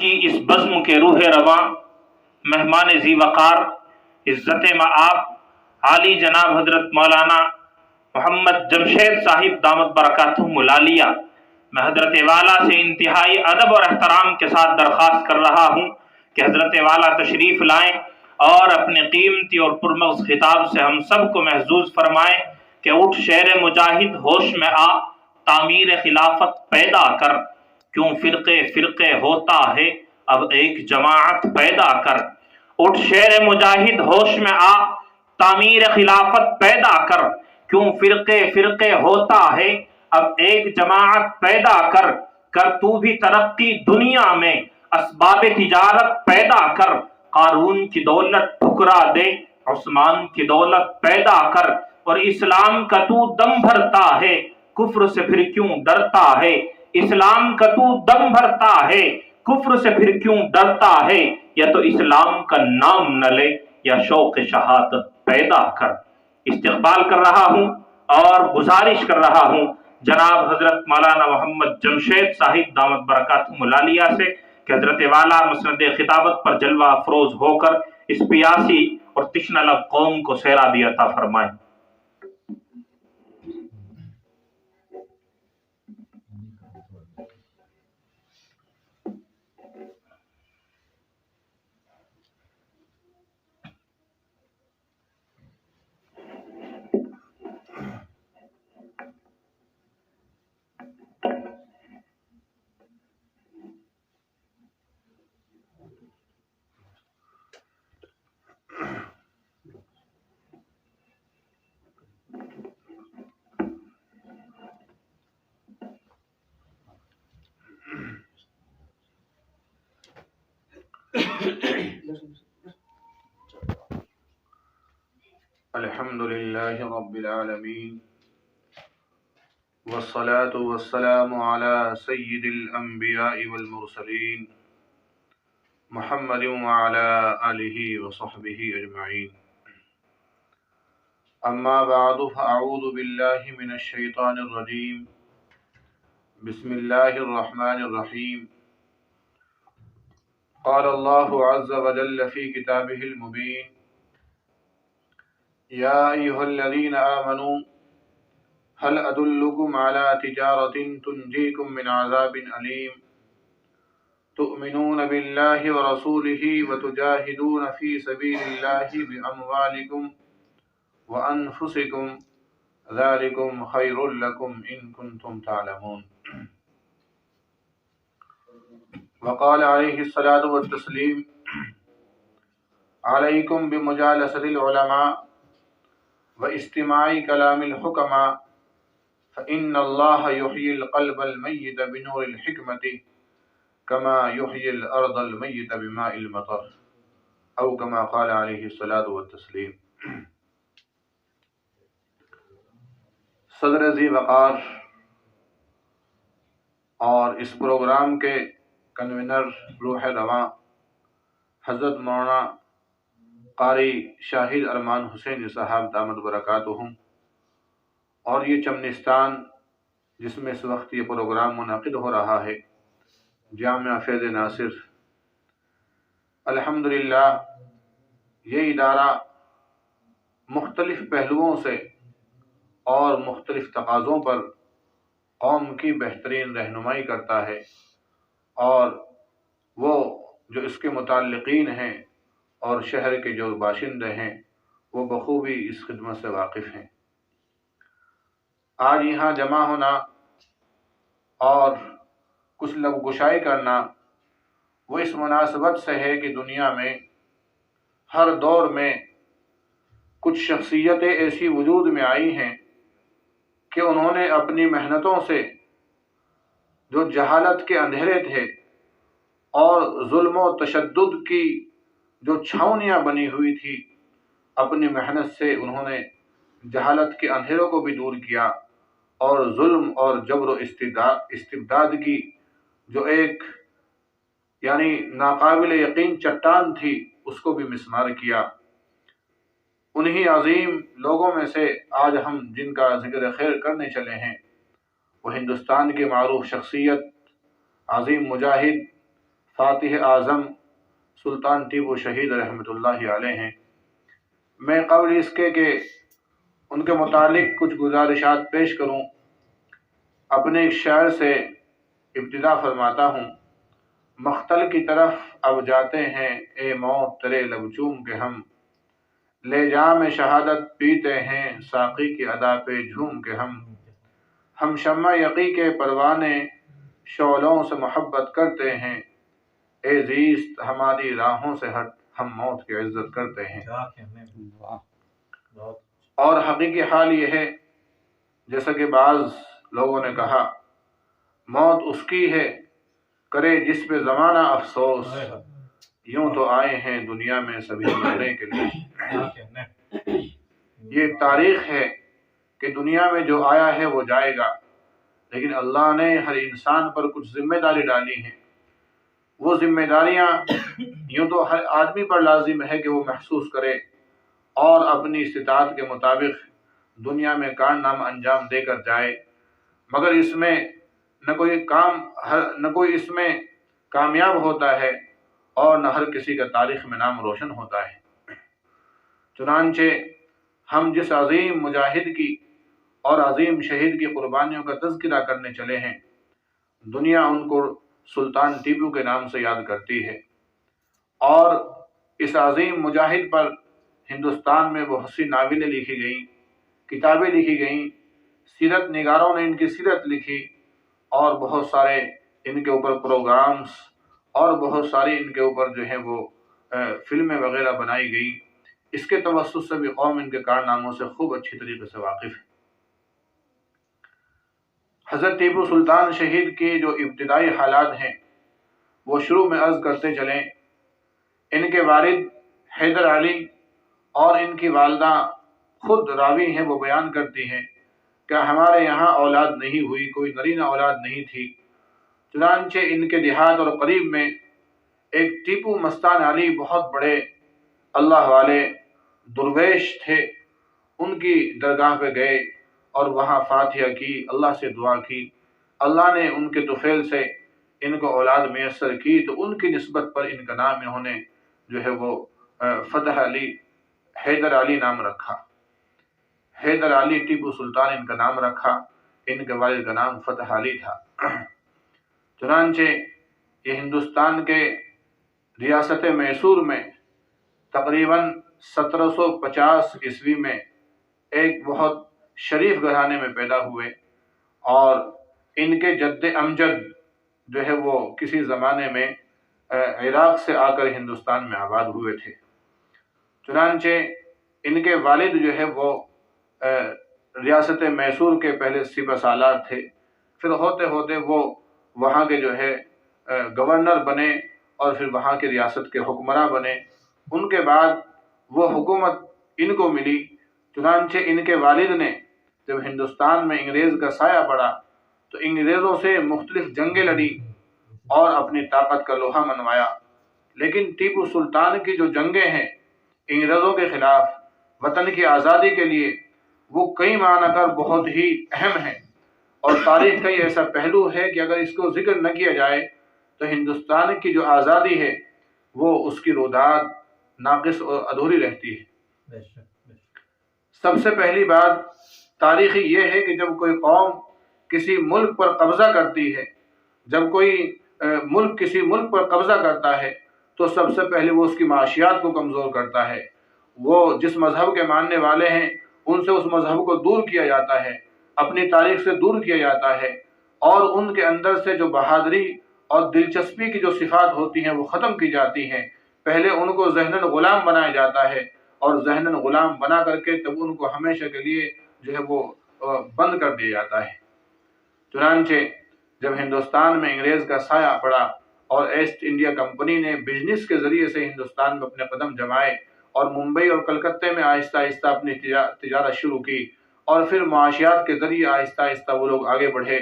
کی اس بزم کے روح رواں مہمان ذی وقار عزت مآب عالی جناب حضرت مولانا محمد جمشید صاحب دامت برکاتہم العالیہ، میں حضرت والا سے انتہائی ادب اور احترام کے ساتھ درخواست کر رہا ہوں کہ حضرت والا تشریف لائیں اور اپنے قیمتی اور پرمغز خطاب سے ہم سب کو محظوظ فرمائیں کہ اٹھ شیر مجاہد ہوش میں آ، تعمیر خلافت پیدا کر، کیوں فرقے فرقے ہوتا ہے اب ایک جماعت پیدا کر۔ اٹھ شیر مجاہد ہوش میں آ، تعمیر خلافت پیدا کر، کیوں فرقے فرقے ہوتا ہے اب ایک جماعت پیدا کر۔ کر تو بھی ترقی دنیا میں، اسباب تجارت پیدا کر، قارون کی دولت ٹھکرا دے، عثمان کی دولت پیدا کر، اور اسلام کا تو دم بھرتا ہے کفر سے پھر کیوں ڈرتا ہے، اسلام کا تو دم بھرتا ہے کفر سے پھر کیوں ڈرتا ہے، یا تو اسلام کا نام نہ لے یا شوق شہادت پیدا کر۔ استقبال کر رہا ہوں اور گزارش کر رہا ہوں جناب حضرت مولانا محمد جمشید صاحب دامت برکاتہم العالیہ سے کہ حضرت والا مسند خطابت پر جلوہ افروز ہو کر اس پیاسی اور تشنہ لب قوم کو سیرابی عطا فرمائیں۔ الحمد لله رب العالمين والصلاة والسلام على سيد الأنبياء والمرسلين محمد وعلى آله وصحبه أجمعين. أما بعد فأعوذ بالله من الشيطان الرجيم. بسم الله الرحمن الرحيم. قال الله عز وجل في كتابه المبين: يا أيها الذين آمنوا هل أدلكم على تجارة تنجيكم من عذاب أليم تؤمنون بالله ورسوله وتجاهدون في سبيل الله بأموالكم وأنفسكم ذلكم خير لكم إن كنتم تعلمون. وقال عليه الصلاة والتسليم: عليكم بمجالسة العلماء واستماع كلام الحكماء فإن الله يحيي القلب الميت بنور الحكمة كما يحيي الأرض الميت بماء المطر أو كما قال عليه الصلاة والتسليم. صدر ذی وقار اور اس پروگرام کے کنوینر روح رواں حضرت مولانا قاری شاہد ارمان حسین صاحب دامت برکاتہم، اور یہ چمنستان جس میں اس وقت یہ پروگرام منعقد ہو رہا ہے، جامعہ فیض ناصر، الحمدللہ یہ ادارہ مختلف پہلوؤں سے اور مختلف تقاضوں پر قوم کی بہترین رہنمائی کرتا ہے، اور وہ جو اس کے متعلقین ہیں اور شہر کے جو باشندے ہیں وہ بخوبی اس خدمت سے واقف ہیں۔ آج یہاں جمع ہونا اور کچھ لب گشائی کرنا وہ اس مناسبت سے ہے کہ دنیا میں ہر دور میں کچھ شخصیتیں ایسی وجود میں آئی ہیں کہ انہوں نے اپنی محنتوں سے جو جہالت کے اندھیرے تھے اور ظلم و تشدد کی جو چھاؤنیاں بنی ہوئی تھی، اپنی محنت سے انہوں نے جہالت کے اندھیروں کو بھی دور کیا، اور ظلم اور جبر و استبداد کی جو ایک ناقابل یقین چٹان تھی اس کو بھی مسمار کیا۔ انہی عظیم لوگوں میں سے آج ہم جن کا ذکر خیر کرنے چلے ہیں وہ ہندوستان کے معروف شخصیت، عظیم مجاہد فاتح اعظم سلطان ٹیپو شہید رحمۃ اللہ علیہ ہیں۔ میں قبل اس کے کہ ان کے متعلق کچھ گزارشات پیش کروں، اپنے ایک شعر سے ابتدا فرماتا ہوں۔ مختل کی طرف اب جاتے ہیں اے موت تیرے لب چوم کے ہم، لے جام شہادت پیتے ہیں ساقی کی ادا پہ جھوم کے ہم شمع یقی کے پروانے شعلوں سے محبت کرتے ہیں، اے زیست ہماری راہوں سے ہٹ ہم موت کی عزت کرتے ہیں۔ اور حقیقی حال یہ ہے، جیسا کہ بعض لوگوں نے کہا، موت اس کی ہے کرے جس پہ زمانہ افسوس، یوں تو آئے ہیں دنیا میں سبھی مرنے کے لیے۔ یہ تاریخ ہے کہ دنیا میں جو آیا ہے وہ جائے گا، لیکن اللہ نے ہر انسان پر کچھ ذمہ داری ڈالی ہیں۔ وہ ذمہ داریاں یوں تو ہر آدمی پر لازم ہے کہ وہ محسوس کرے اور اپنی استطاعت کے مطابق دنیا میں کارنامہ انجام دے کر جائے، مگر اس میں نہ کوئی اس میں کامیاب ہوتا ہے اور نہ ہر کسی کا تاریخ میں نام روشن ہوتا ہے۔ چنانچہ ہم جس عظیم مجاہد کی اور عظیم شہید کی قربانیوں کا تذکرہ کرنے چلے ہیں، دنیا ان کو سلطان ٹیپو کے نام سے یاد کرتی ہے، اور اس عظیم مجاہد پر ہندوستان میں بہت سی ناولیں لکھی گئیں، کتابیں لکھی گئیں، سیرت نگاروں نے ان کی سیرت لکھی، اور بہت سارے ان کے اوپر پروگرامز اور بہت ساری ان کے اوپر جو ہے وہ فلمیں وغیرہ بنائی گئیں۔ اس کے توسط سے بھی قوم ان کے کارناموں سے خوب اچھی طریقے سے واقف ہے۔ حضرت ٹیپو سلطان شہید کے جو ابتدائی حالات ہیں وہ شروع میں عرض کرتے چلیں۔ ان کے والد حیدر علی اور ان کی والدہ خود راوی ہیں، وہ بیان کرتی ہیں کہ ہمارے یہاں اولاد نہیں ہوئی، کوئی نرینہ اولاد نہیں تھی، چنانچہ ان کے دیہات اور قریب میں ایک ٹیپو مستان علی بہت بڑے اللہ والے درویش تھے، ان کی درگاہ پہ گئے اور وہاں فاتحہ کی، اللہ سے دعا کی، اللہ نے ان کے طفیل سے ان کو اولاد میسر کی، تو ان کی نسبت پر ان کا نام انہوں نے جو ہے وہ فتح علی حیدر علی نام رکھا۔ حیدر علی ٹیپو سلطان ان کا نام رکھا، ان کے والد کا نام فتح علی تھا۔ چنانچہ یہ ہندوستان کے ریاست میسور میں تقریباً 1750 عیسوی میں ایک بہت شریف گھرانے میں پیدا ہوئے، اور ان کے جد امجد جو ہے وہ کسی زمانے میں عراق سے آ کر ہندوستان میں آباد ہوئے تھے۔ چنانچہ ان کے والد جو ہے وہ ریاست میسور کے پہلے سپہ سالار تھے، پھر ہوتے ہوتے وہ وہاں کے جو ہے گورنر بنے اور پھر وہاں کے ریاست کے حکمراں بنے۔ ان کے بعد وہ حکومت ان کو ملی، چنانچہ ان کے والد نے جب ہندوستان میں انگریز کا سایہ پڑا تو انگریزوں سے مختلف جنگیں لڑی اور اپنی طاقت کا لوہا منوایا، لیکن ٹیپو سلطان کی جو جنگیں ہیں انگریزوں کے خلاف وطن کی آزادی کے لیے، وہ کئی معنی کر بہت ہی اہم ہیں، اور تاریخ کا یہ ایسا پہلو ہے کہ اگر اس کو ذکر نہ کیا جائے تو ہندوستان کی جو آزادی ہے وہ اس کی روداد ناقص اور ادھوری رہتی ہے۔ سب سے پہلی بات تاریخی یہ ہے کہ جب کوئی قوم کسی ملک پر قبضہ کرتی ہے، جب کوئی ملک کسی ملک پر قبضہ کرتا ہے تو سب سے پہلے وہ اس کی معاشیات کو کمزور کرتا ہے۔ وہ جس مذہب کے ماننے والے ہیں ان سے اس مذہب کو دور کیا جاتا ہے، اپنی تاریخ سے دور کیا جاتا ہے، اور ان کے اندر سے جو بہادری اور دلچسپی کی جو صفات ہوتی ہیں وہ ختم کی جاتی ہیں۔ پہلے ان کو ذہناً غلام بنایا جاتا ہے، اور ذہناً غلام بنا کر کے تب ان کو ہمیشہ کے لیے جو ہے وہ بند کر دیا جاتا ہے۔ چنانچہ جب ہندوستان میں انگریز کا سایہ پڑا اور ایسٹ انڈیا کمپنی نے بزنس کے ذریعے سے ہندوستان میں اپنے قدم جمائے اور ممبئی اور کلکتے میں آہستہ آہستہ اپنی تجارت شروع کی، اور پھر معاشیات کے ذریعے آہستہ آہستہ وہ لوگ آگے بڑھے۔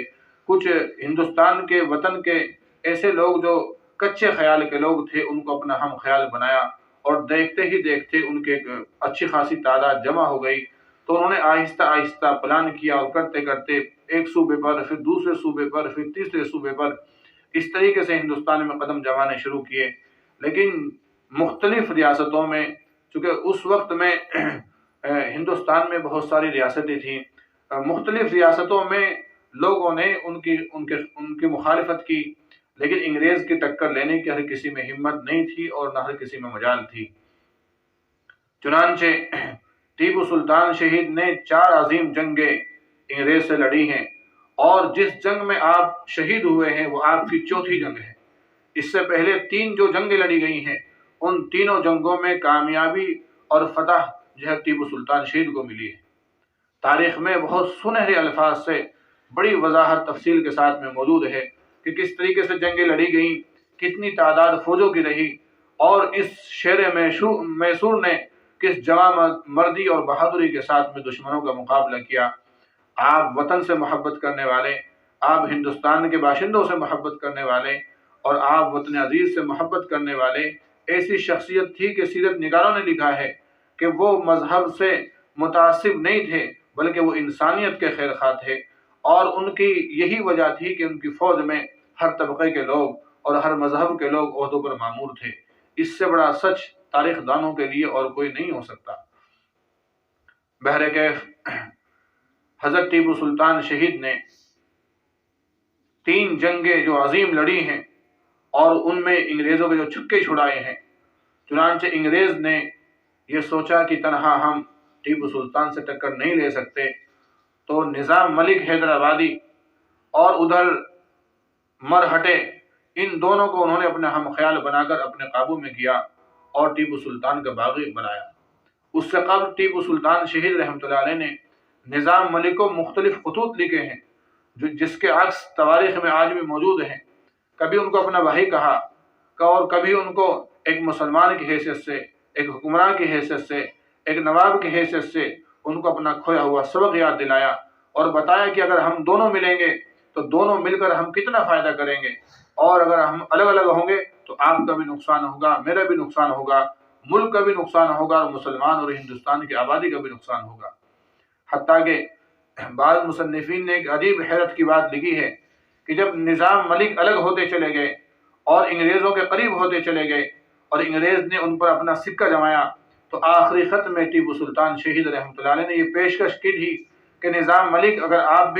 کچھ ہندوستان کے وطن کے ایسے لوگ جو کچے خیال کے لوگ تھے ان کو اپنا ہم خیال بنایا، اور دیکھتے ہی دیکھتے ان کے اچھی خاصی تعداد جمع ہو گئی، تو انہوں نے آہستہ آہستہ پلان کیا، اور کرتے کرتے ایک صوبے پر، پھر دوسرے صوبے پر، پھر تیسرے صوبے پر اس طریقے سے ہندوستان میں قدم جمانے شروع کیے، لیکن مختلف ریاستوں میں، چونکہ اس وقت میں ہندوستان میں بہت ساری ریاستیں تھیں، مختلف ریاستوں میں لوگوں نے ان کی مخالفت کی، لیکن انگریز کی ٹکر لینے کی ہر کسی میں ہمت نہیں تھی اور نہ ہر کسی میں مجال تھی۔ چنانچہ ٹیپو سلطان شہید نے 4 عظیم جنگیں انگریز سے لڑی ہیں، اور جس جنگ میں آپ شہید ہوئے ہیں وہ آپ کی 4تھی جنگ ہے۔ اس سے پہلے 3 جو جنگیں لڑی گئی ہیں، ان تینوں جنگوں میں کامیابی اور فتح جو ہے ٹیپو سلطان شہید کو ملی ہے۔ تاریخ میں بہت سنہرے الفاظ سے بڑی وضاحت تفصیل کے ساتھ میں موجود ہے کہ کس طریقے سے جنگیں لڑی گئیں، کتنی تعداد فوجوں کی رہی، اور اس شیر میسور نے کس جواں مردی اور بہادری کے ساتھ میں دشمنوں کا مقابلہ کیا۔ آپ وطن سے محبت کرنے والے، آپ ہندوستان کے باشندوں سے محبت کرنے والے، اور آپ وطن عزیز سے محبت کرنے والے ایسی شخصیت تھی کہ سیرت نگاروں نے لکھا ہے کہ وہ مذہب سے متعصب نہیں تھے، بلکہ وہ انسانیت کے خیر خواہ تھے، اور ان کی یہی وجہ تھی کہ ان کی فوج میں ہر طبقے کے لوگ اور ہر مذہب کے لوگ عہدوں پر مامور تھے۔ اس سے بڑا سچ تاریخ دانوں کے لیے اور کوئی نہیں ہو سکتا۔ بہرکیف حضرت ٹیپو سلطان شہید نے 3 جنگیں جو عظیم لڑی ہیں، اور ان میں انگریزوں کے جو چھکے چھڑائے ہیں، چنانچہ انگریز نے یہ سوچا کہ تنہا ہم ٹیپو سلطان سے ٹکر نہیں لے سکتے، تو نظام ملک حیدرآبادی اور ادھر مرہٹے، ان دونوں کو انہوں نے اپنے ہم خیال بنا کر اپنے قابو میں کیا اور ٹیپو سلطان کا باغی بنایا۔ اس سے قبل ٹیپو سلطان شہید رحمۃ اللہ علیہ نے نظام ملک کو مختلف خطوط لکھے ہیں، جس کے عکس تواریخ میں آج بھی موجود ہیں۔ کبھی ان کو اپنا بھائی کہا، اور کبھی ان کو ایک مسلمان کی حیثیت سے، ایک حکمران کی حیثیت سے، ایک نواب کی حیثیت سے ان کو اپنا کھویا ہوا سبق یاد دلایا، اور بتایا کہ اگر ہم دونوں ملیں گے تو دونوں مل کر ہم کتنا فائدہ کریں گے، اور اگر ہم الگ الگ ہوں گے تو آپ کا بھی نقصان ہوگا، میرا بھی نقصان ہوگا، ملک کا بھی نقصان ہوگا، اور مسلمان اور ہندوستان کی آبادی کا بھی نقصان ہوگا۔ حتیٰ کہ بعض مصنفین نے ایک عجیب حیرت کی بات لکھی ہے کہ جب نظام ملک الگ ہوتے چلے گئے اور انگریزوں کے قریب ہوتے چلے گئے، اور انگریز نے ان پر اپنا سکہ جمایا، تو آخری خط میں ٹیپو سلطان شہید رحمۃ اللہ علیہ نے یہ پیشکش کی تھی کہ نظام ملک، اگر آپ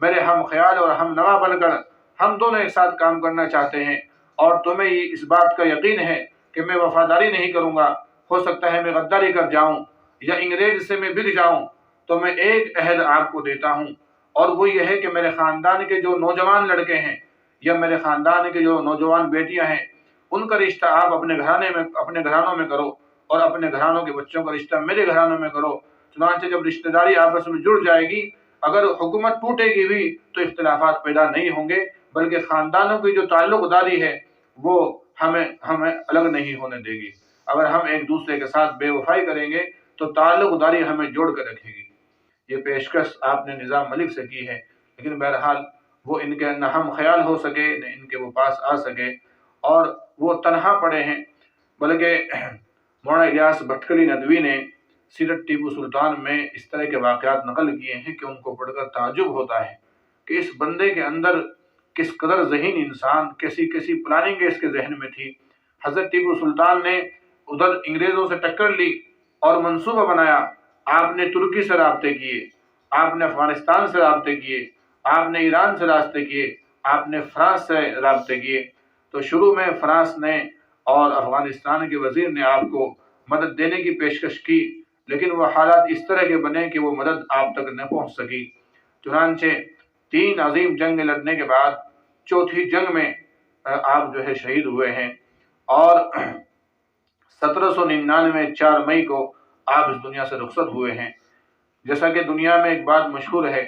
میرے ہم خیال اور ہم نوا بن کر ہم دونوں ایک ساتھ کام کرنا چاہتے ہیں، اور تمہیں اس بات کا یقین ہے کہ میں وفاداری نہیں کروں گا، ہو سکتا ہے میں غداری کر جاؤں یا انگریز سے میں بک جاؤں، تو میں ایک عہد آپ کو دیتا ہوں، اور وہ یہ ہے کہ میرے خاندان کے جو نوجوان لڑکے ہیں یا میرے خاندان کے جو نوجوان بیٹیاں ہیں، ان کا رشتہ آپ اپنے گھرانوں میں کرو، اور اپنے گھرانوں کے بچوں کا رشتہ میرے گھرانوں میں کرو۔ چنانچہ جب رشتہ داری آپس میں جڑ جائے گی، اگر حکومت ٹوٹے گی بھی تو اختلافات پیدا نہیں ہوں گے، بلکہ خاندانوں کی جو تعلق داری ہے وہ ہمیں الگ نہیں ہونے دے گی۔ اگر ہم ایک دوسرے کے ساتھ بے وفائی کریں گے تو تعلق داری ہمیں جوڑ کر رکھے گی۔ یہ پیشکش آپ نے نظام ملک سے کی ہے، لیکن بہرحال وہ ان کے نہ ہم خیال ہو سکے، نہ ان کے وہ پاس آ سکے، اور وہ تنہا پڑے ہیں۔ بلکہ مولانا الیاس بھٹکلی ندوی نے سیرت ٹیپو سلطان میں اس طرح کے واقعات نقل کیے ہیں کہ ان کو پڑھ کر تعجب ہوتا ہے کہ اس بندے کے اندر کس قدر ذہین انسان، کیسی پلاننگ اس کے ذہن میں تھی۔ حضرت ٹیپو سلطان نے ادھر انگریزوں سے ٹکر لی اور منصوبہ بنایا، آپ نے ترکی سے رابطے کیے، آپ نے افغانستان سے رابطے کیے، آپ نے ایران سے رابطے کیے، آپ نے فرانس سے رابطے کیے۔ تو شروع میں فرانس نے اور افغانستان کے وزیر نے آپ کو مدد دینے کی پیشکش کی، لیکن وہ حالات اس طرح کے بنے کہ وہ مدد آپ تک نہ پہنچ سکی۔ چنانچہ 3 عظیم جنگ لڑنے کے بعد 4تھی جنگ میں آپ جو ہے شہید ہوئے ہیں، اور 1799 4 مئی کو آپ اس دنیا سے رخصت ہوئے ہیں۔ جیسا کہ دنیا میں ایک بات مشہور ہے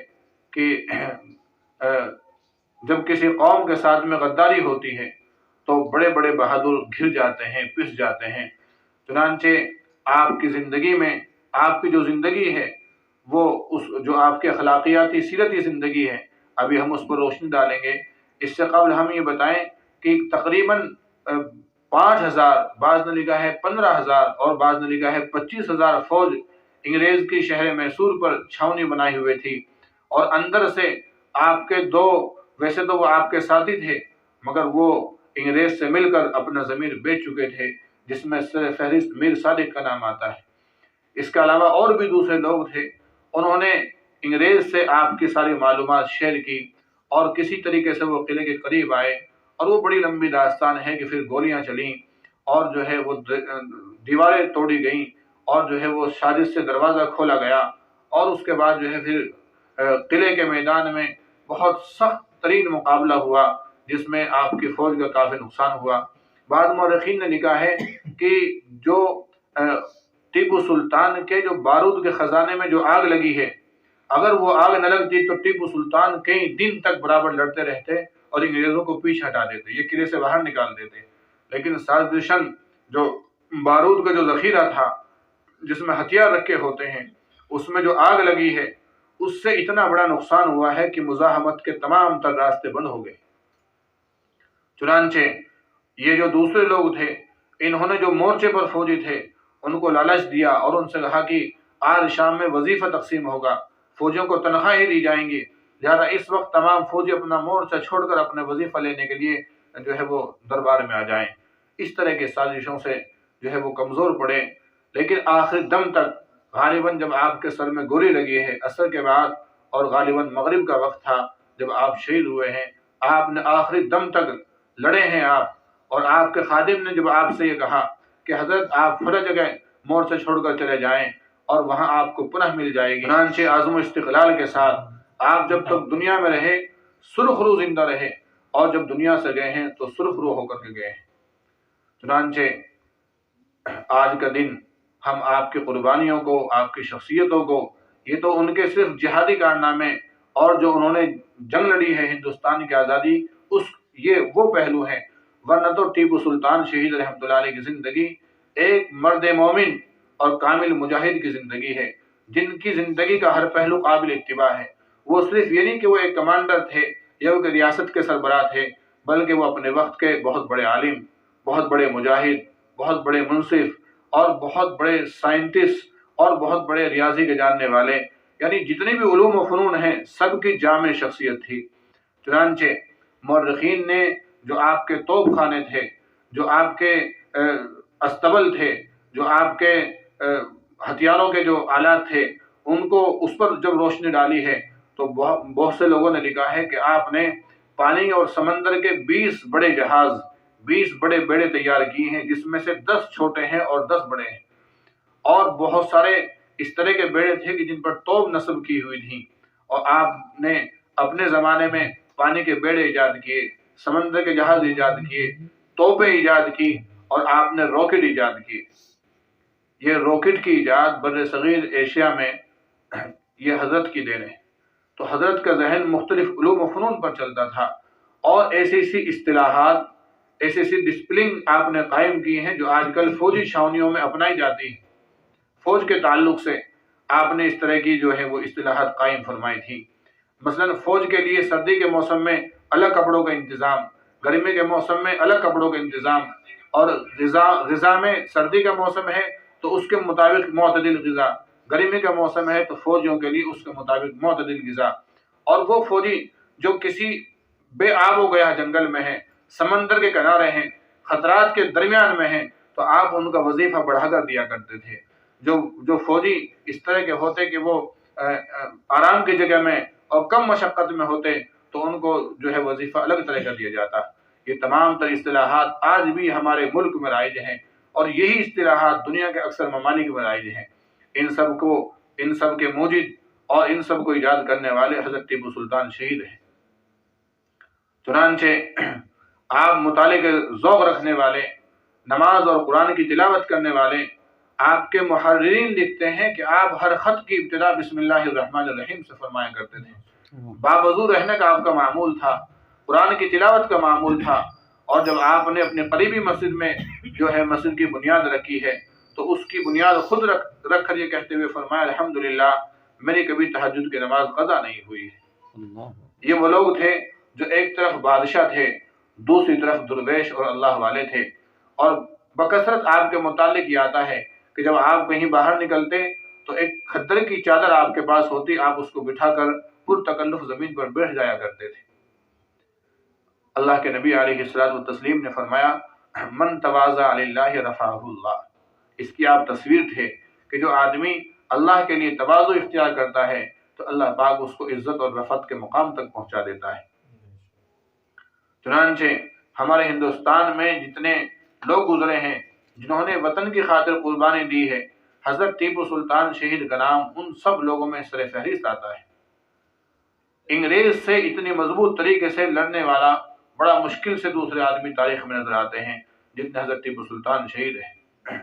کہ جب کسی قوم کے ساتھ میں غداری ہوتی ہے تو بڑے بڑے بہادر گھر جاتے ہیں، پس جاتے ہیں۔ چنانچہ آپ کی زندگی میں، آپ کی جو زندگی ہے وہ جو آپ کے اخلاقیاتی سیرتی زندگی ہے، ابھی ہم اس پر روشنی ڈالیں گے۔ اس سے قبل ہم یہ بتائیں کہ تقریباً 5000، بعض نے لکھا ہے 15000 اور بعض نے لکھا ہے 25000 فوج انگریز کی شہر میسور پر چھاؤنی بنائی ہوئی تھی، اور اندر سے آپ کے 2، ویسے تو وہ آپ کے ساتھی تھے، مگر وہ انگریز سے مل کر اپنا ضمیر بیچ چکے تھے، جس میں سر فہرست میر صادق کا نام آتا ہے۔ اس کے علاوہ اور بھی دوسرے لوگ تھے، انہوں نے انگریز سے آپ کی ساری معلومات شیئر کی اور کسی طریقے سے وہ قلعے کے قریب آئے، اور وہ بڑی لمبی داستان ہے کہ پھر گولیاں چلیں اور جو ہے وہ دیواریں توڑی گئیں اور جو ہے وہ سازش سے دروازہ کھولا گیا، اور اس کے بعد جو ہے پھر قلعے کے میدان میں بہت سخت ترین مقابلہ ہوا، جس میں آپ کی فوج کا کافی نقصان ہوا۔ بعض مورخین نے لکھا ہے کہ جو ٹیپو سلطان کے جو بارود کے خزانے میں جو آگ لگی ہے، اگر وہ آگ نہ لگتی تو ٹیپو سلطان کئی دن تک برابر لڑتے رہتے اور انگریزوں کو پیچھے ہٹا دیتے، یہ قلعے سے باہر نکال دیتے، لیکن سازشاً جو بارود کا جو ذخیرہ تھا جس میں ہتھیار رکھے ہوتے ہیں، اس میں جو آگ لگی ہے، اس سے اتنا بڑا نقصان ہوا ہے کہ مزاحمت کے تمام تر راستے بند ہو گئے۔ چنانچہ یہ جو دوسرے لوگ تھے، انہوں نے جو مورچے پر فوجی تھے ان کو لالچ دیا اور ان سے کہا کہ آج شام میں وظیفہ تقسیم ہوگا، فوجیوں کو تنخواہیں دی جائیں گی، لہٰذا اس وقت تمام فوجی اپنا مورچہ چھوڑ کر اپنے وظیفہ لینے کے لیے جو ہے وہ دربار میں آ جائیں۔ اس طرح کی سازشوں سے جو ہے وہ کمزور پڑے، لیکن آخر دم تک غالباً جب آپ کے سر میں گولی لگی ہے عصر کے بعد، اور غالباً مغرب کا وقت تھا جب آپ شہید ہوئے ہیں، آپ نے آخری دم تک لڑے ہیں آپ، اور آپ کے خادم نے جب آپ سے یہ کہا کہ حضرت آپ فلاں جگہ مورچہ چھوڑ کر چلے جائیں اور وہاں آپ کو پناہ مل جائے گی۔ چنانچہ عزم و استقلال کے ساتھ آپ جب تک دنیا میں رہے سرخ رو زندہ رہے، اور جب دنیا سے گئے ہیں تو سرخ رو ہو کر کے گئے ہیں۔ چنانچہ آج کا دن ہم آپ کی قربانیوں کو، آپ کی شخصیتوں کو، یہ تو ان کے صرف جہادی کارنامے اور جو انہوں نے جنگ لڑی ہے ہندوستان کی آزادی، یہ وہ پہلو ہیں، ورنہ تو ٹیپو سلطان شہید رحمۃ اللہ علیہ کی زندگی ایک مرد مومن اور کامل مجاہد کی زندگی ہے، جن کی زندگی کا ہر پہلو قابل اتباع ہے۔ وہ صرف یہ نہیں کہ وہ ایک کمانڈر تھے یا وہ ریاست کے سربراہ تھے، بلکہ وہ اپنے وقت کے بہت بڑے عالم، بہت بڑے مجاہد، بہت بڑے منصف اور بہت بڑے سائنٹسٹ اور بہت بڑے ریاضی کے جاننے والے، یعنی جتنے بھی علوم و فنون ہیں سب کی جامع شخصیت تھی۔ چنانچہ مورخین نے جو آپ کے توپ خانے تھے، جو آپ کے استبل تھے، جو آپ کے ہتھیاروں کے جو آلات تھے، ان کو اس پر جب روشنی ڈالی ہے تو بہت سے لوگوں نے لکھا ہے کہ آپ نے پانی اور سمندر کے 20 بڑے جہاز، 20 بڑے بیڑے تیار کیے ہیں، جس میں سے 10 چھوٹے ہیں اور 10 بڑے ہیں، اور بہت سارے اس طرح کے بیڑے تھے کہ جن پر توپ نصب کی ہوئی تھی، اور آپ نے اپنے زمانے میں پانی کے بیڑے ایجاد کیے، سمندر کے جہاز ایجاد کیے، توپیں ایجاد کی، اور آپ نے راکٹ ایجاد کیے۔ یہ راکٹ کی ایجاد بر صغیر ایشیا میں یہ حضرت کی دین ہے۔ تو حضرت کا ذہن مختلف علوم و فنون پر چلتا تھا، اور ایسی اصطلاحات، ایسی ڈسپلن آپ نے قائم کی ہیں جو آج کل فوجی چھاونیوں میں اپنائی جاتی ہیں۔ فوج کے تعلق سے آپ نے اس طرح کی جو ہے وہ اصطلاحات قائم فرمائی تھی۔ مثلا فوج کے لیے سردی کے موسم میں الگ کپڑوں کا انتظام، گرمی کے موسم میں الگ کپڑوں کا انتظام، اور غذا میں سردی کا موسم ہے تو اس کے مطابق معتدل غذا، گرمی کا موسم ہے تو فوجیوں کے لیے اس کے مطابق معتدل غذا۔ اور وہ فوجی جو کسی بے آب و گیا جنگل میں ہیں، سمندر کے کنارے ہیں، خطرات کے درمیان میں ہیں، تو آپ ان کا وظیفہ بڑھا کر دیا کرتے تھے۔ جو فوجی اس طرح کے ہوتے کہ وہ آرام کی جگہ میں اور کم مشقت میں ہوتے تو ان کو جو ہے وظیفہ الگ طرح کا دیا جاتا۔ یہ تمام تر اصطلاحات آج بھی ہمارے ملک میں رائج ہیں، اور یہی اصطلاحات دنیا کے اکثر ممالک میں رائج ہیں۔ ان سب کے موجد اور ان سب کو ایجاد کرنے والے حضرت ٹیپو سلطان شہید ہیں۔ چنانچہ آپ مطالعے کے ذوق رکھنے والے، نماز اور قرآن کی تلاوت کرنے والے، آپ کے محررین لکھتے ہیں کہ آپ ہر خط کی ابتدا بسم اللہ الرحمن الرحیم سے فرمایا کرتے تھے۔ باوضو رہنے کا آپ کا معمول تھا، قرآن کی تلاوت کا معمول تھا، اور جب آپ نے اپنے قریبی مسجد میں جو ہے مسجد کی بنیاد رکھی ہے تو اس کی بنیاد خود رکھ کر یہ کہتے ہوئے فرمایا الحمدللہ میری کبھی تہجد کی نماز قضا نہیں ہوئی ہے۔ یہ وہ لوگ تھے جو ایک طرف بادشاہ تھے، دوسری طرف درویش اور اللہ والے تھے، اور بکثرت آپ کے متعلق یہ آتا ہے کہ جب آپ کہیں باہر نکلتے تو ایک کھدر کی چادر آپ کے پاس ہوتی، آپ اس کو بٹھا کر پر تکلف زمین پر بیٹھ جایا کرتے تھے۔ اللہ کے نبی علیہ الصلوۃ والتسلیم نے فرمایا من تواضع للہ رفعہ اللہ، اس کی آپ تصویر تھے کہ جو آدمی اللہ کے لیے تواضع اختیار کرتا ہے تو اللہ پاک اس کو عزت اور رفعت کے مقام تک پہنچا دیتا ہے۔ چنانچہ ہمارے ہندوستان میں جتنے لوگ گزرے ہیں جنہوں نے وطن کی خاطر قربانی دی ہے، حضرت ٹیپو سلطان شہید کا نام ان سب لوگوں میں سر فہرست آتا ہے۔ انگریز سے اتنی مضبوط طریقے سے لڑنے والا بڑا مشکل سے دوسرے آدمی تاریخ میں نظر آتے ہیں جتنے حضرت ٹیپو سلطان شہید ہیں۔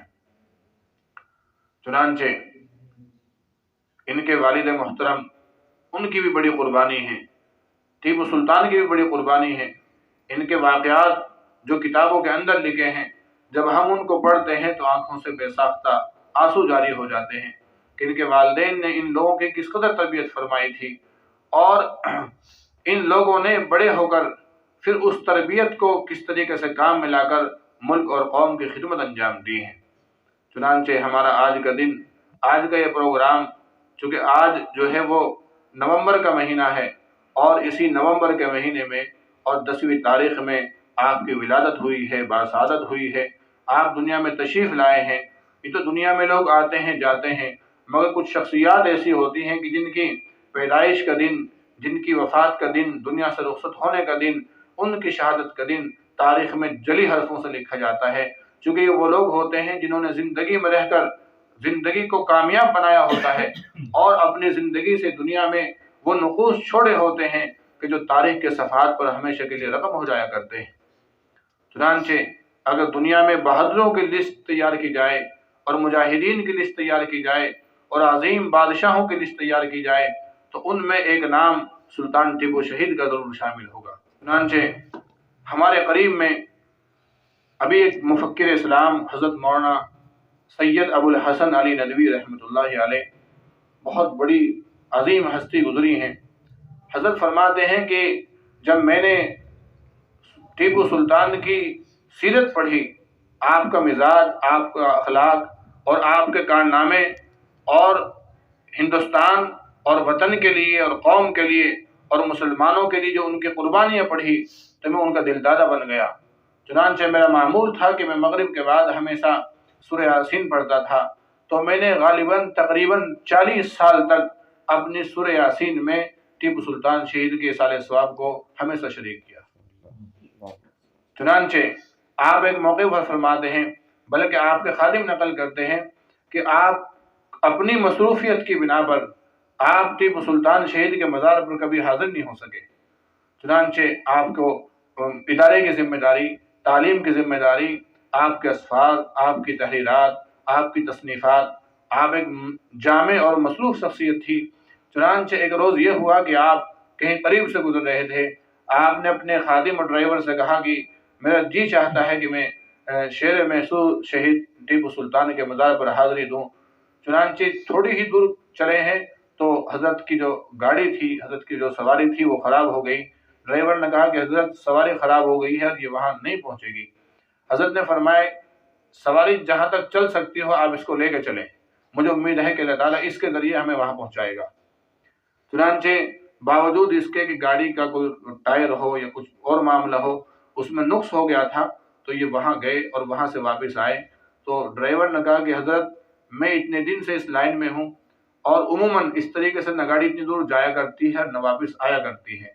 چنانچہ ان کے والد محترم، ان کی بھی بڑی قربانی ہے، ٹیپو سلطان کی بھی بڑی قربانی ہے۔ ان کے واقعات جو کتابوں کے اندر لکھے ہیں، جب ہم ان کو پڑھتے ہیں تو آنکھوں سے بے ساختہ آنسو جاری ہو جاتے ہیں کہ ان کے والدین نے ان لوگوں کی کس قدر تربیت فرمائی تھی، اور ان لوگوں نے بڑے ہو کر پھر اس تربیت کو کس طریقے سے کام میں لا کر ملک اور قوم کی خدمت انجام دی ہے۔ چنانچہ ہمارا آج کا دن، آج کا یہ پروگرام، چونکہ آج جو ہے وہ نومبر کا مہینہ ہے، اور اسی نومبر کے مہینے میں اور 10ویں تاریخ میں آپ کی ولادت ہوئی ہے، باسعادت ہوئی ہے، آپ دنیا میں تشریف لائے ہیں۔ یہ تو دنیا میں لوگ آتے ہیں جاتے ہیں، مگر کچھ شخصیات ایسی ہوتی ہیں کہ جن کی پیدائش کا دن، جن کی وفات کا دن، دنیا سے رخصت ہونے کا دن، ان کی شہادت کا دن تاریخ میں جلی حرفوں سے لکھا جاتا ہے، چونکہ یہ وہ لوگ ہوتے ہیں جنہوں نے زندگی میں رہ کر زندگی کو کامیاب بنایا ہوتا ہے اور اپنی زندگی سے دنیا میں وہ نقوش چھوڑے ہوتے ہیں کہ جو تاریخ کے صفحات پر ہمیشہ کے لیے رقم ہو جایا کرتے ہیں۔ چنانچہ اگر دنیا میں بہادروں کی لسٹ تیار کی جائے اور مجاہدین کی لسٹ تیار کی جائے اور عظیم بادشاہوں کی لسٹ تیار کی جائے تو ان میں ایک نام سلطان ٹیپو شہید کا ضرور شامل ہوگا۔ چنانچہ ہمارے قریب میں ابھی ایک مفکر اسلام حضرت مولانا سید ابو الحسن علی ندوی رحمۃ اللہ علیہ، بہت بڑی عظیم ہستی گزری ہیں۔ حضرت فرماتے ہیں کہ جب میں نے ٹیپو سلطان کی سیرت پڑھی، آپ کا مزاج، آپ کا اخلاق اور آپ کے کارنامے اور ہندوستان اور وطن کے لیے اور قوم کے لیے اور مسلمانوں کے لیے جو ان کی قربانیاں پڑھی تو میں ان کا دل دادہ بن گیا۔ چنانچہ میرا معمول تھا کہ میں مغرب کے بعد ہمیشہ سورہ یاسین پڑھتا تھا، تو میں نے غالباً تقریباً 40 سال تک اپنی سورہ یاسین میں ٹیپو سلطان شہید کے اصالِ ثواب کو ہمیشہ شریک کیا۔ چنانچہ آپ ایک موقع پر فرماتے ہیں، بلکہ آپ کے خادم نقل کرتے ہیں کہ آپ اپنی مصروفیت کی بنا پر آپ ٹیپو سلطان شہید کے مزار پر کبھی حاضر نہیں ہو سکے۔ چنانچہ آپ کو ادارے کی ذمہ داری، تعلیم کی ذمہ داری، آپ کے اسفار، آپ کی تحریرات، آپ کی تصنیفات، آپ ایک جامع اور مصروف شخصیت تھی۔ چنانچہ ایک روز یہ ہوا کہ آپ کہیں قریب سے گزر رہے تھے، آپ نے اپنے خادم اور ڈرائیور سے کہا کہ میرا جی چاہتا ہے کہ میں شیر میسور شہید ٹیپو سلطان کے مزار پر حاضری دوں۔ چنانچہ تھوڑی ہی دور چلے ہیں تو حضرت کی جو گاڑی تھی، حضرت کی جو سواری تھی وہ خراب ہو گئی۔ ڈرائیور نے کہا کہ حضرت سواری خراب ہو گئی ہے اور یہ وہاں نہیں پہنچے گی۔ حضرت نے فرمایا سواری جہاں تک چل سکتی ہو آپ اس کو لے کے چلیں، مجھے امید ہے کہ اللہ تعالیٰ اس کے ذریعے ہمیں وہاں پہنچائے گا۔ چنانچہ باوجود اس کے کہ گاڑی کا کوئی ٹائر ہو یا کچھ اور معاملہ ہو، اس میں نقص ہو گیا تھا، تو یہ وہاں گئے اور وہاں سے واپس آئے تو ڈرائیور نے کہا کہ حضرت میں اتنے دن سے اس لائن میں ہوں اور عموماً اس طریقے سے نہ گاڑی اتنی دور جایا کرتی ہے نہ واپس آیا کرتی ہے۔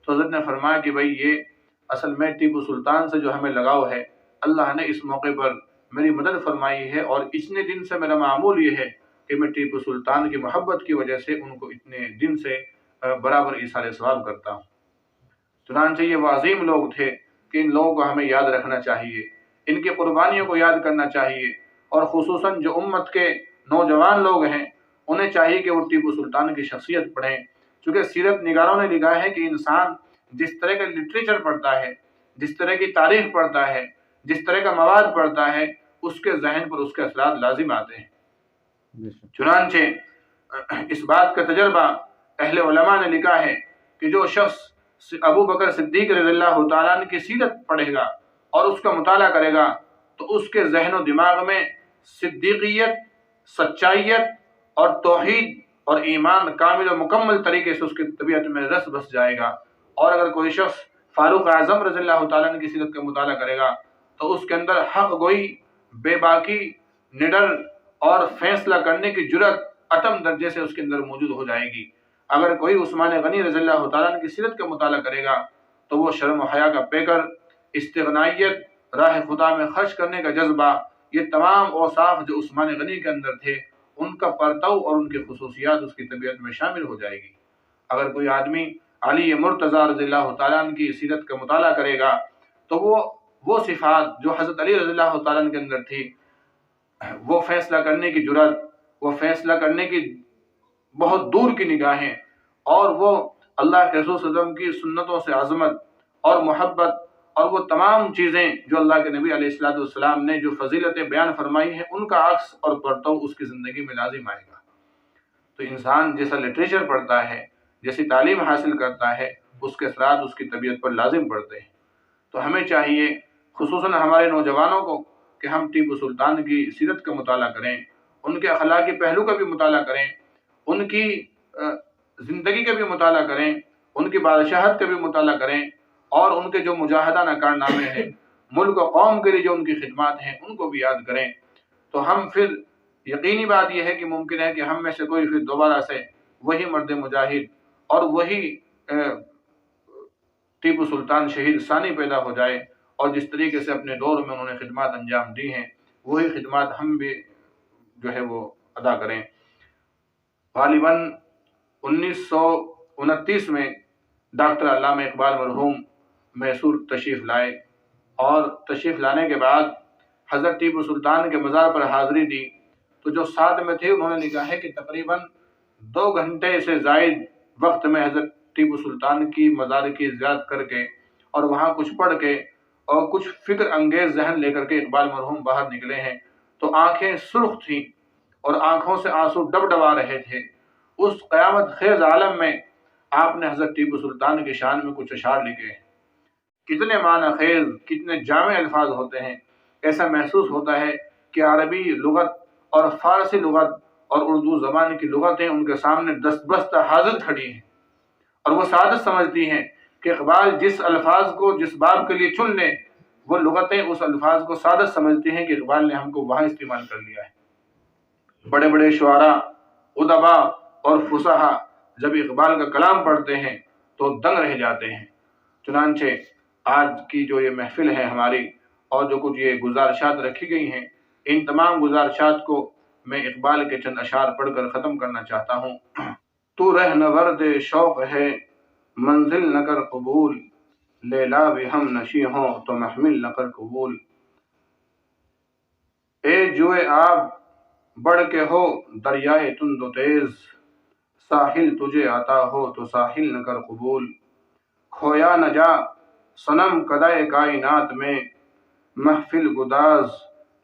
تو حضرت نے فرمایا کہ بھائی یہ اصل میں ٹیپو سلطان سے جو ہمیں لگاؤ ہے، اللہ نے اس موقع پر میری مدد فرمائی ہے اور اتنے دن سے میرا معمول یہ ہے کہ میں ٹیپو سلطان کی محبت کی وجہ سے ان کو اتنے دن سے برابر ایصال ثواب کرتا ہوں۔ چنانچہ یہ وہ عظیم لوگ تھے کہ ان لوگوں کو ہمیں یاد رکھنا چاہیے، ان کی قربانیوں کو یاد کرنا چاہیے، اور خصوصاً جو امت کے نوجوان لوگ ہیں انہیں چاہیے کہ وہ ٹیپو سلطان کی شخصیت پڑھیں، چونکہ سیرت نگاروں نے لکھا ہے کہ انسان جس طرح کا لٹریچر پڑھتا ہے، جس طرح کی تاریخ پڑھتا ہے، جس طرح کا مواد پڑھتا ہے، اس کے ذہن پر اس کے اثرات لازم آتے ہیں۔ چنانچہ اس بات کا تجربہ اہل علماء نے لکھا ہے کہ جو شخص ابو بکر صدیق رضی اللہ تعالیٰ عنہ کی سیرت پڑھے گا اور اس کا مطالعہ کرے گا تو اس کے ذہن و دماغ میں صدیقیت، سچائیت اور توحید اور ایمان کامل و مکمل طریقے سے اس کی طبیعت میں رس بس جائے گا۔ اور اگر کوئی شخص فاروق اعظم رضی اللہ تعالیٰ عنہ کی سیرت کا مطالعہ کرے گا تو اس کے اندر حق گوئی، بے باکی، نڈر اور فیصلہ کرنے کی جرت اتم درجے سے اس کے اندر موجود ہو جائے گی۔ اگر کوئی عثمان غنی رضی اللہ تعالیٰ عنہ کی سیرت کا مطالعہ کرے گا تو وہ شرم و حیا کا پیکر، استغنائیت، راہ خدا میں خرچ کرنے کا جذبہ، یہ تمام اوصاف جو عثمان غنی کے اندر تھے ان کا پرتو اور ان کی خصوصیات اس کی طبیعت میں شامل ہو جائے گی۔ اگر کوئی آدمی علی مرتضیٰ رضی اللہ تعالیٰ عنہ کی سیرت کا مطالعہ کرے گا تو وہ صفات جو حضرت علی رضی اللہ تعالیٰ عنہ کے اندر تھی، وہ فیصلہ کرنے کی جرات، وہ فیصلہ کرنے کی بہت دور کی نگاہیں، اور وہ اللہ کے رسول صلی اللہ علیہ وسلم کی سنتوں سے عظمت اور محبت اور وہ تمام چیزیں جو اللہ کے نبی علیہ السلام نے جو فضیلتیں بیان فرمائی ہیں ان کا عکس اور پرتو اس کی زندگی میں لازم آئے گا۔ تو انسان جیسا لٹریچر پڑھتا ہے، جیسی تعلیم حاصل کرتا ہے، اس کے اثرات اس کی طبیعت پر لازم پڑتے ہیں۔ تو ہمیں چاہیے خصوصاً ہمارے نوجوانوں کو کہ ہم ٹیپو سلطان کی سیرت کا مطالعہ کریں، ان کے اخلاقی پہلو کا بھی مطالعہ کریں، ان کی زندگی کا بھی مطالعہ کریں، ان کی بادشاہت کا بھی مطالعہ کریں، اور ان کے جو مجاہدانہ کارنامے ہیں، ملک و قوم کے لیے جو ان کی خدمات ہیں ان کو بھی یاد کریں۔ تو ہم پھر یقینی بات یہ ہے کہ ممکن ہے کہ ہم میں سے کوئی پھر دوبارہ سے وہی مرد مجاہد اور وہی ٹیپو سلطان شہید ثانی پیدا ہو جائے، اور جس طریقے سے اپنے دور میں انہوں نے خدمات انجام دی ہیں وہی خدمات ہم بھی جو ہے وہ ادا کریں۔ غالباً 1929 میں ڈاکٹر علامہ اقبال مرحوم میسور تشریف لائے، اور تشریف لانے کے بعد حضرت ٹیپو سلطان کے مزار پر حاضری دی، تو جو ساتھ میں تھے انہوں نے لکھا ہے کہ تقریباً 2 گھنٹے سے زائد وقت میں حضرت ٹیپو سلطان کی مزار کی زیارت کر کے اور وہاں کچھ پڑھ کے اور کچھ فکر انگیز ذہن لے کر کے اقبال مرحوم باہر نکلے ہیں تو آنکھیں سرخ تھیں اور آنکھوں سے آنسو ڈب ڈبا رہے تھے۔ اس قیامت خیز عالم میں آپ نے حضرت ٹیپو سلطان کی شان میں کچھ اشعار لکھے ہیں۔ کتنے معنی خیز، کتنے جامع الفاظ ہوتے ہیں۔ ایسا محسوس ہوتا ہے کہ عربی لغت اور فارسی لغت اور اردو زبان کی لغتیں ان کے سامنے دستبستہ حاضر کھڑی ہیں، اور وہ سعادت سمجھتی ہیں کہ اقبال جس الفاظ کو جس باب کے لیے چن لیں وہ لغتیں اس الفاظ کو سعادت سمجھتی ہیں کہ اقبال نے ہم کو وہاں استعمال کر لیا ہے۔ بڑے بڑے شعراء، ادباء اور فصحاء جب اقبال کا کلام پڑھتے ہیں تو دنگ رہ جاتے ہیں۔ چنانچہ آج کی جو یہ محفل ہے ہماری اور جو کچھ یہ گزارشات رکھی گئی ہیں، ان تمام گزارشات کو میں اقبال کے چند اشعار پڑھ کر ختم کرنا چاہتا ہوں۔ تو رہ نورد شوق ہے منزل نہ کر قبول، لیلا بھی ہم نشی ہوں تو محمل نہ کر قبول۔ اے جوئے آب بڑھ کے ہو دریائے تند و تیز، ساحل تجھے آتا ہو تو ساحل نہ کر قبول۔ کھویا نہ جا صنم قدائے کائنات میں، محفل گداز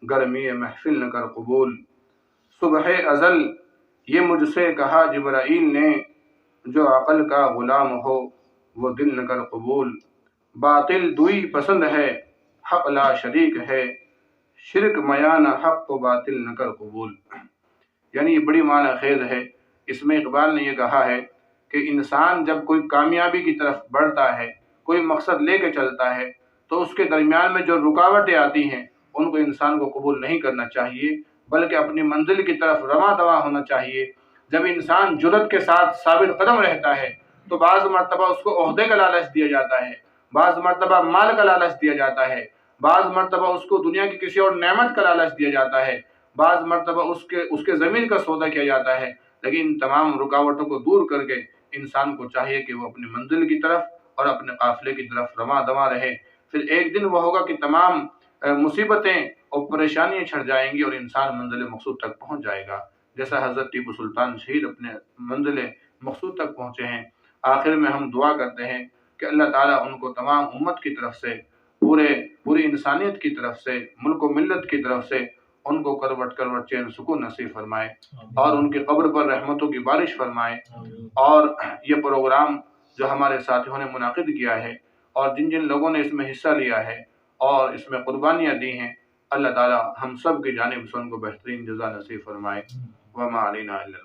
گرمی محفل نہ کر قبول۔ صبح ازل یہ مجھ سے کہا جبرائیل نے، جو عقل کا غلام ہو وہ دل نہ کر قبول۔ باطل دوئی پسند ہے حق لا شریک ہے، شرک میان حق و باطل نہ کر قبول۔ یعنی یہ بڑی معنی خیز ہے۔ اس میں اقبال نے یہ کہا ہے کہ انسان جب کوئی کامیابی کی طرف بڑھتا ہے، کوئی مقصد لے کے چلتا ہے، تو اس کے درمیان میں جو رکاوٹیں آتی ہیں ان کو انسان کو قبول نہیں کرنا چاہیے، بلکہ اپنی منزل کی طرف رواں دواں ہونا چاہیے۔ جب انسان جرات کے ساتھ ثابت قدم رہتا ہے تو بعض مرتبہ اس کو عہدے کا لالچ دیا جاتا ہے، بعض مرتبہ مال کا لالچ دیا جاتا ہے، بعض مرتبہ اس کو دنیا کی کسی اور نعمت کا لالچ دیا جاتا ہے، بعض مرتبہ اس کے زمین کا سودا کیا جاتا ہے۔ لیکن ان تمام رکاوٹوں کو دور کر کے انسان کو چاہیے کہ وہ اپنی منزل کی طرف اور اپنے قافلے کی طرف رواں دواں رہے۔ پھر ایک دن وہ ہوگا کہ تمام مصیبتیں اور پریشانیاں چھڑ جائیں گی اور انسان منزل مقصود تک پہنچ جائے گا، جیسا حضرت ٹیپو سلطان شہید اپنے منزل مقصود تک پہنچے ہیں۔ آخر میں ہم دعا کرتے ہیں کہ اللہ تعالیٰ ان کو تمام امت کی طرف سے، پوری انسانیت کی طرف سے، ملک و ملت کی طرف سے ان کو کروٹ کروٹ چین سکون نصیب فرمائے اور ان کی قبر پر رحمتوں کی بارش فرمائے۔ اور یہ پروگرام جو ہمارے ساتھیوں نے منعقد کیا ہے اور جن جن لوگوں نے اس میں حصہ لیا ہے اور اس میں قربانیاں دی ہیں، اللہ تعالیٰ ہم سب کی جانب سے ان کو بہترین جزا نصیب فرمائے۔ وما علینا الا